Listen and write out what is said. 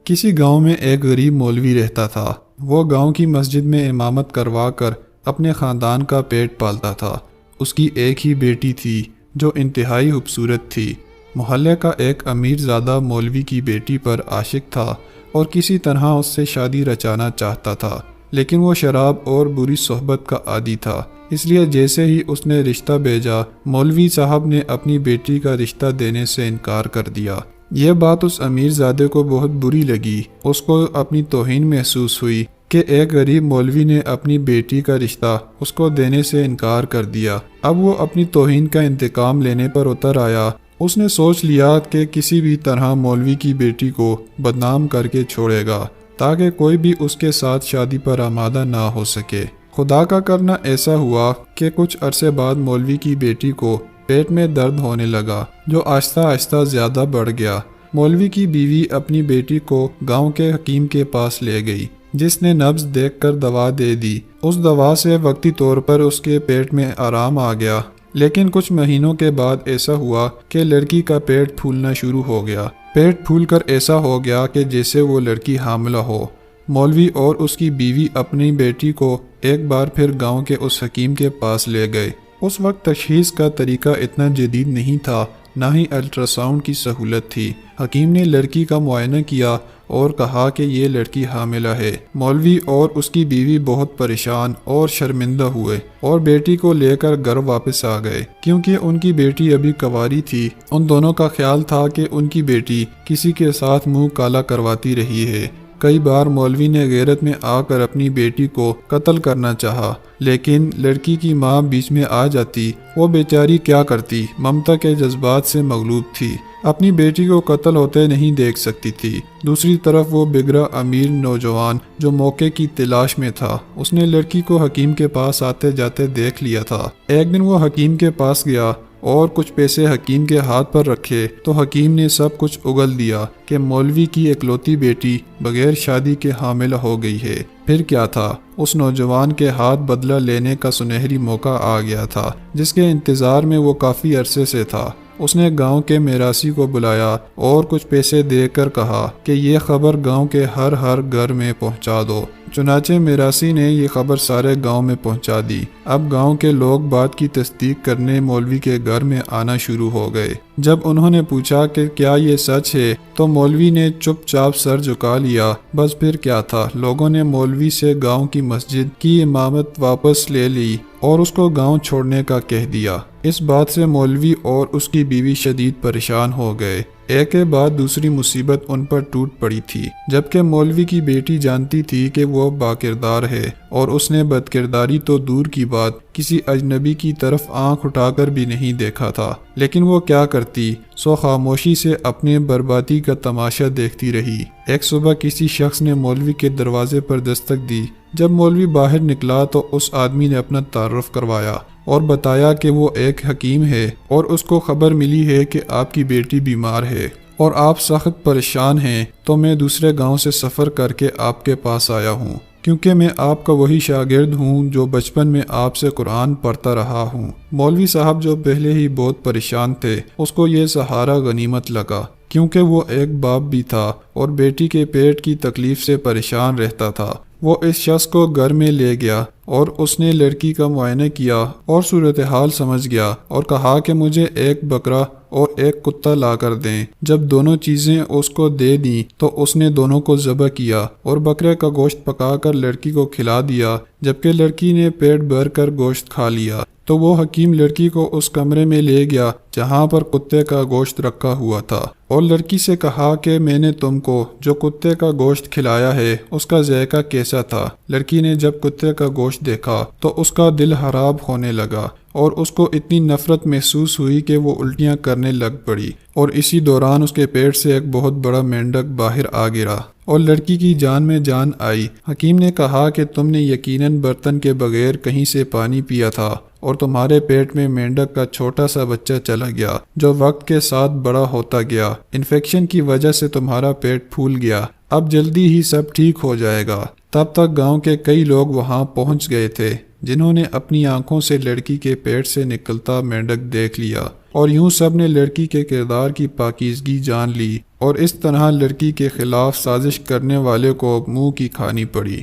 کسی گاؤں میں ایک غریب مولوی رہتا تھا۔ وہ گاؤں کی مسجد میں امامت کروا کر اپنے خاندان کا پیٹ پالتا تھا۔ اس کی ایک ہی بیٹی تھی جو انتہائی خوبصورت تھی۔ محلے کا ایک امیر زادہ مولوی کی بیٹی پر عاشق تھا اور کسی طرح اس سے شادی رچانا چاہتا تھا، لیکن وہ شراب اور بری صحبت کا عادی تھا۔ اس لیے جیسے ہی اس نے رشتہ بھیجا، مولوی صاحب نے اپنی بیٹی کا رشتہ دینے سے انکار کر دیا۔ یہ بات اس امیر زادے کو بہت بری لگی۔ اس کو اپنی توہین محسوس ہوئی کہ ایک غریب مولوی نے اپنی بیٹی کا رشتہ اس کو دینے سے انکار کر دیا۔ اب وہ اپنی توہین کا انتقام لینے پر اتر آیا۔ اس نے سوچ لیا کہ کسی بھی طرح مولوی کی بیٹی کو بدنام کر کے چھوڑے گا تاکہ کوئی بھی اس کے ساتھ شادی پر آمادہ نہ ہو سکے۔ خدا کا کرنا ایسا ہوا کہ کچھ عرصے بعد مولوی کی بیٹی کو پیٹ میں درد ہونے لگا جو آہستہ آہستہ زیادہ بڑھ گیا۔ مولوی کی بیوی اپنی بیٹی کو گاؤں کے حکیم کے پاس لے گئی، جس نے نبض دیکھ کر دوا دے دی۔ اس دوا سے وقتی طور پر اس کے پیٹ میں آرام آ گیا، لیکن کچھ مہینوں کے بعد ایسا ہوا کہ لڑکی کا پیٹ پھولنا شروع ہو گیا۔ پیٹ پھول کر ایسا ہو گیا کہ جیسے وہ لڑکی حاملہ ہو۔ مولوی اور اس کی بیوی اپنی بیٹی کو ایک بار پھر گاؤں کے اس حکیم کے پاس لے گئے۔ اس وقت تشخیص کا طریقہ اتنا جدید نہیں تھا، نہ ہی الٹراساؤنڈ کی سہولت تھی۔ حکیم نے لڑکی کا معائنہ کیا اور کہا کہ یہ لڑکی حاملہ ہے۔ مولوی اور اس کی بیوی بہت پریشان اور شرمندہ ہوئے اور بیٹی کو لے کر گھر واپس آ گئے، کیونکہ ان کی بیٹی ابھی کنواری تھی۔ ان دونوں کا خیال تھا کہ ان کی بیٹی کسی کے ساتھ منہ کالا کرواتی رہی ہے۔ کئی بار مولوی نے غیرت میں آ کر اپنی بیٹی کو قتل کرنا چاہا، لیکن لڑکی کی ماں بیچ میں آ جاتی۔ وہ بیچاری کیا کرتی، ممتا کے جذبات سے مغلوب تھی، اپنی بیٹی کو قتل ہوتے نہیں دیکھ سکتی تھی۔ دوسری طرف وہ بگڑا امیر نوجوان جو موقع کی تلاش میں تھا، اس نے لڑکی کو حکیم کے پاس آتے جاتے دیکھ لیا تھا۔ ایک دن وہ حکیم کے پاس گیا اور کچھ پیسے حکیم کے ہاتھ پر رکھے تو حکیم نے سب کچھ اگل دیا کہ مولوی کی اکلوتی بیٹی بغیر شادی کے حاملہ ہو گئی ہے۔ پھر کیا تھا، اس نوجوان کے ہاتھ بدلہ لینے کا سنہری موقع آ گیا تھا، جس کے انتظار میں وہ کافی عرصے سے تھا۔ اس نے گاؤں کے میراثی کو بلایا اور کچھ پیسے دے کر کہا کہ یہ خبر گاؤں کے ہر گھر میں پہنچا دو۔ چنانچہ میراثی نے یہ خبر سارے گاؤں میں پہنچا دی۔ اب گاؤں کے لوگ بات کی تصدیق کرنے مولوی کے گھر میں آنا شروع ہو گئے۔ جب انہوں نے پوچھا کہ کیا یہ سچ ہے تو مولوی نے چپ چاپ سر جھکا لیا۔ بس پھر کیا تھا، لوگوں نے مولوی سے گاؤں کی مسجد کی امامت واپس لے لی اور اس کو گاؤں چھوڑنے کا کہہ دیا۔ اس بات سے مولوی اور اس کی بیوی شدید پریشان ہو گئے۔ ایک کے بعد دوسری مصیبت ان پر ٹوٹ پڑی تھی، جبکہ مولوی کی بیٹی جانتی تھی کہ وہ باکردار ہے اور اس نے بدکرداری تو دور کی بات، کسی اجنبی کی طرف آنکھ اٹھا کر بھی نہیں دیکھا تھا، لیکن وہ کیا کرتی، سو خاموشی سے اپنے بربادی کا تماشا دیکھتی رہی۔ ایک صبح کسی شخص نے مولوی کے دروازے پر دستک دی۔ جب مولوی باہر نکلا تو اس آدمی نے اپنا تعارف کروایا اور بتایا کہ وہ ایک حکیم ہے اور اس کو خبر ملی ہے کہ آپ کی بیٹی بیمار ہے اور آپ سخت پریشان ہیں، تو میں دوسرے گاؤں سے سفر کر کے آپ کے پاس آیا ہوں، کیونکہ میں آپ کا وہی شاگرد ہوں جو بچپن میں آپ سے قرآن پڑھتا رہا ہوں۔ مولوی صاحب جو پہلے ہی بہت پریشان تھے، اس کو یہ سہارا غنیمت لگا، کیونکہ وہ ایک باپ بھی تھا اور بیٹی کے پیٹ کی تکلیف سے پریشان رہتا تھا۔ وہ اس شخص کو گھر میں لے گیا اور اس نے لڑکی کا معائنہ کیا اور صورتحال سمجھ گیا اور کہا کہ مجھے ایک بکرا اور ایک کتا لا کر دیں۔ جب دونوں چیزیں اس کو دے دیں تو اس نے دونوں کو ذبح کیا اور بکرے کا گوشت پکا کر لڑکی کو کھلا دیا، جبکہ لڑکی نے پیٹ بھر کر گوشت کھا لیا۔ تو وہ حکیم لڑکی کو اس کمرے میں لے گیا جہاں پر کتے کا گوشت رکھا ہوا تھا اور لڑکی سے کہا کہ میں نے تم کو جو کتے کا گوشت کھلایا ہے اس کا ذائقہ کیسا تھا۔ لڑکی نے جب کتے کا گوشت دیکھا تو اس کا دل خراب ہونے لگا اور اس کو اتنی نفرت محسوس ہوئی کہ وہ الٹیاں کرنے لگ پڑی، اور اسی دوران اس کے پیٹ سے ایک بہت بڑا مینڈک باہر آ گرا اور لڑکی کی جان میں جان آئی۔ حکیم نے کہا کہ تم نے یقیناً برتن کے بغیر کہیں سے پانی پیا تھا اور تمہارے پیٹ میں مینڈک کا چھوٹا سا بچہ چلا گیا جو وقت کے ساتھ بڑا ہوتا گیا۔ انفیکشن کی وجہ سے تمہارا پیٹ پھول گیا، اب جلدی ہی سب ٹھیک ہو جائے گا۔ تب تک گاؤں کے کئی لوگ وہاں پہنچ گئے تھے جنہوں نے اپنی آنکھوں سے لڑکی کے پیٹ سے نکلتا مینڈک دیکھ لیا، اور یوں سب نے لڑکی کے کردار کی پاکیزگی جان لی، اور اس طرح لڑکی کے خلاف سازش کرنے والے کو منہ کی کھانی پڑی۔